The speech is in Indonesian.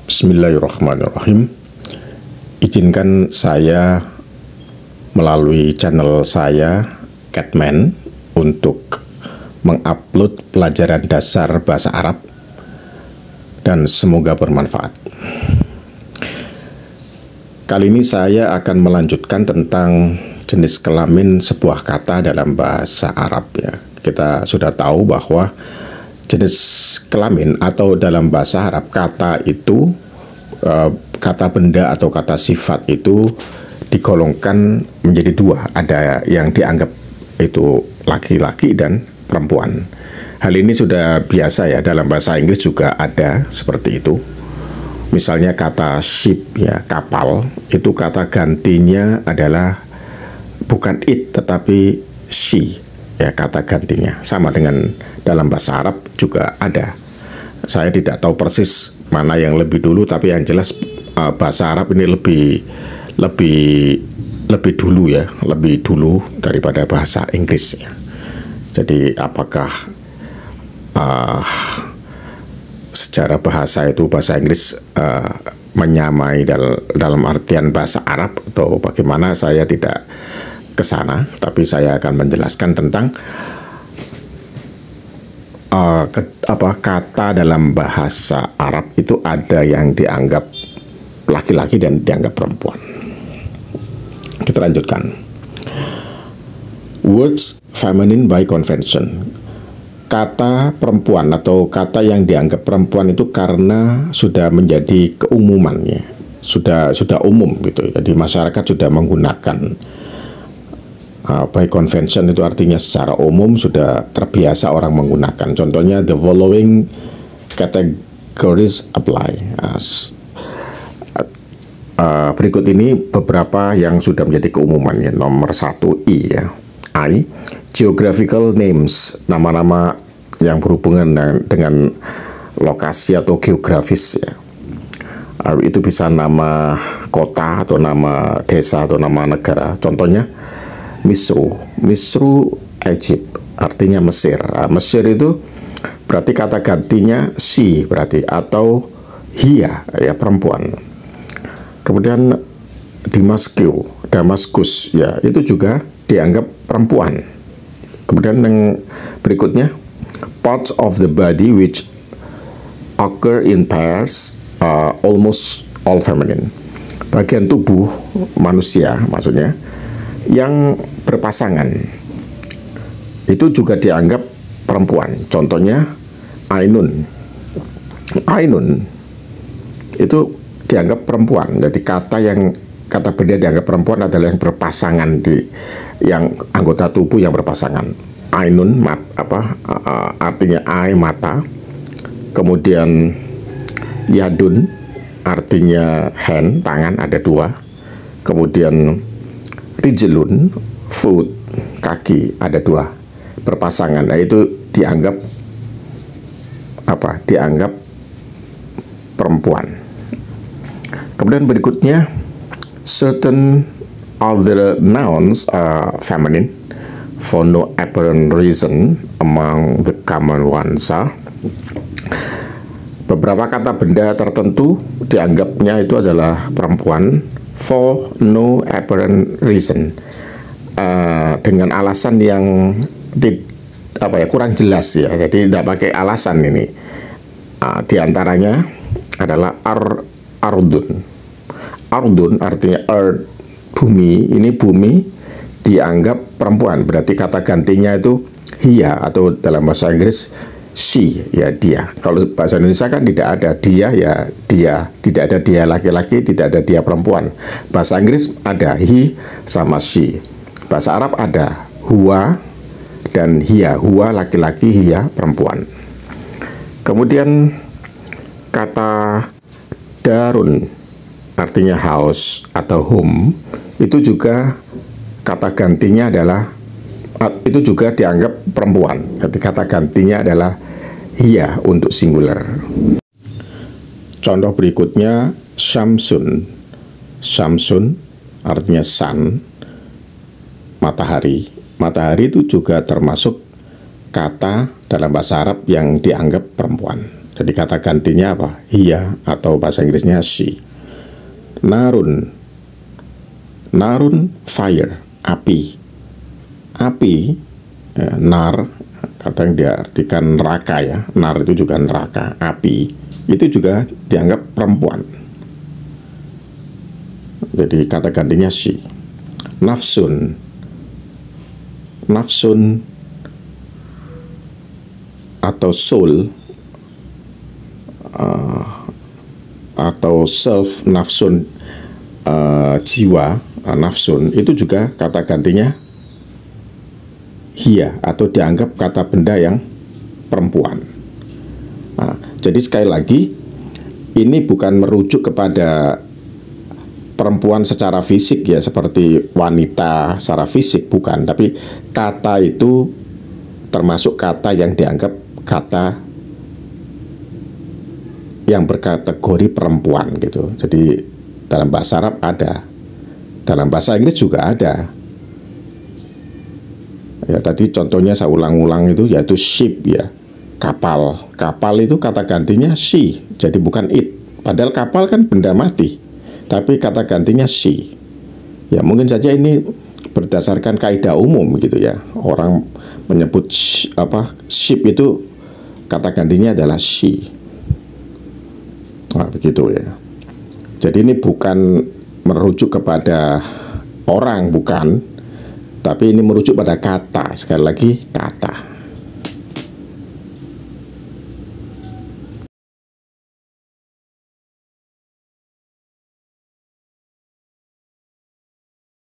Bismillahirrahmanirrahim. Izinkan saya melalui channel saya, Catman, untuk mengupload pelajaran dasar bahasa Arab dan semoga bermanfaat. Kali ini saya akan melanjutkan tentang jenis kelamin sebuah kata dalam bahasa Arab ya. Kita sudah tahu bahwa jenis kelamin atau dalam bahasa Arab kata itu, kata benda atau kata sifat itu digolongkan menjadi dua. Ada yang dianggap itu laki-laki dan perempuan. Hal ini sudah biasa ya, dalam bahasa Inggris juga ada seperti itu. Misalnya kata ship ya, kapal, itu kata gantinya adalah bukan it tetapi she ya, kata gantinya. Sama dengan dalam bahasa Arab juga ada. Saya tidak tahu persis mana yang lebih dulu, tapi yang jelas bahasa Arab ini lebih dulu ya, lebih dulu daripada bahasa Inggris ya. Jadi apakah secara bahasa itu bahasa Inggris menyamai dalam artian bahasa Arab atau bagaimana, saya tidak ke sana, tapi saya akan menjelaskan tentang kata dalam bahasa Arab itu ada yang dianggap laki-laki dan dianggap perempuan. Kita lanjutkan. Words feminine by convention. Kata perempuan atau kata yang dianggap perempuan itu karena sudah menjadi keumumannya, sudah umum gitu. Jadi masyarakat sudah menggunakan. By convention itu artinya secara umum sudah terbiasa orang menggunakan. Contohnya the following categories apply. Berikut ini beberapa yang sudah menjadi keumuman ya. Nomor 1 I ya. I, geographical names, nama-nama yang berhubungan dengan lokasi atau geografis ya. Itu bisa nama kota atau nama desa atau nama negara. Contohnya Misru Egypt, artinya Mesir. Mesir itu berarti kata gantinya she berarti, atau hiya ya, perempuan. Kemudian Damaskus ya, itu juga dianggap perempuan. Kemudian yang berikutnya, parts of the body which occur in pairs are almost all feminine. Bagian tubuh manusia maksudnya yang berpasangan itu juga dianggap perempuan. Contohnya ainun itu dianggap perempuan. Jadi kata benda dianggap perempuan adalah yang berpasangan, yang anggota tubuh yang berpasangan. Ainun artinya eye, mata. Kemudian yadun artinya hand, tangan, ada dua. Kemudian rijlun, foot, kaki, ada dua, berpasangan. Nah, itu dianggap dianggap perempuan. Kemudian berikutnya, certain other nouns are feminine for no apparent reason among the common ones. Beberapa kata benda tertentu dianggapnya itu adalah perempuan for no apparent reason, dengan alasan yang kurang jelas ya. Jadi tidak pakai alasan ini. Di antaranya adalah ardun artinya earth, bumi. Ini bumi dianggap perempuan, berarti kata gantinya itu hiya, atau dalam bahasa Inggris she ya, dia. Kalau bahasa Indonesia kan tidak ada dia ya, dia, tidak ada dia laki-laki, tidak ada dia perempuan. Bahasa Inggris ada he sama she. Bahasa Arab ada huwa dan hiya, huwa laki-laki, hiya perempuan. Kemudian kata darun artinya house atau home, itu juga kata gantinya adalah, itu juga dianggap perempuan. Jadi kata gantinya adalah hiya untuk singular. Contoh berikutnya syamsun artinya sun, matahari. Matahari itu juga termasuk kata dalam bahasa Arab yang dianggap perempuan. Jadi kata gantinya apa? Hiya atau bahasa Inggrisnya she. Narun. Narun fire, api. Api, nar, kadang diartikan neraka ya. Nar itu juga neraka, api. Itu juga dianggap perempuan. Jadi kata gantinya she. Nafsun. Nafsun atau soul atau self, nafsun, jiwa, nafsun, itu juga kata gantinya hiya atau dianggap kata benda yang perempuan. Nah, jadi sekali lagi ini bukan merujuk kepada perempuan secara fisik ya, seperti wanita secara fisik, bukan, tapi kata itu termasuk kata yang dianggap kata yang berkategori perempuan gitu. Jadi dalam bahasa Arab ada, dalam bahasa Inggris juga ada. Ya tadi contohnya saya ulang-ulang itu yaitu ship ya, kapal. Kapal itu kata gantinya she, jadi bukan it. Padahal kapal kan benda mati, tapi kata gantinya she. Ya mungkin saja ini berdasarkan kaidah umum gitu ya. Orang menyebut ship itu kata gantinya adalah she. Nah, begitu ya. Jadi ini bukan merujuk kepada orang, bukan, tapi ini merujuk pada kata. Sekali lagi, kata.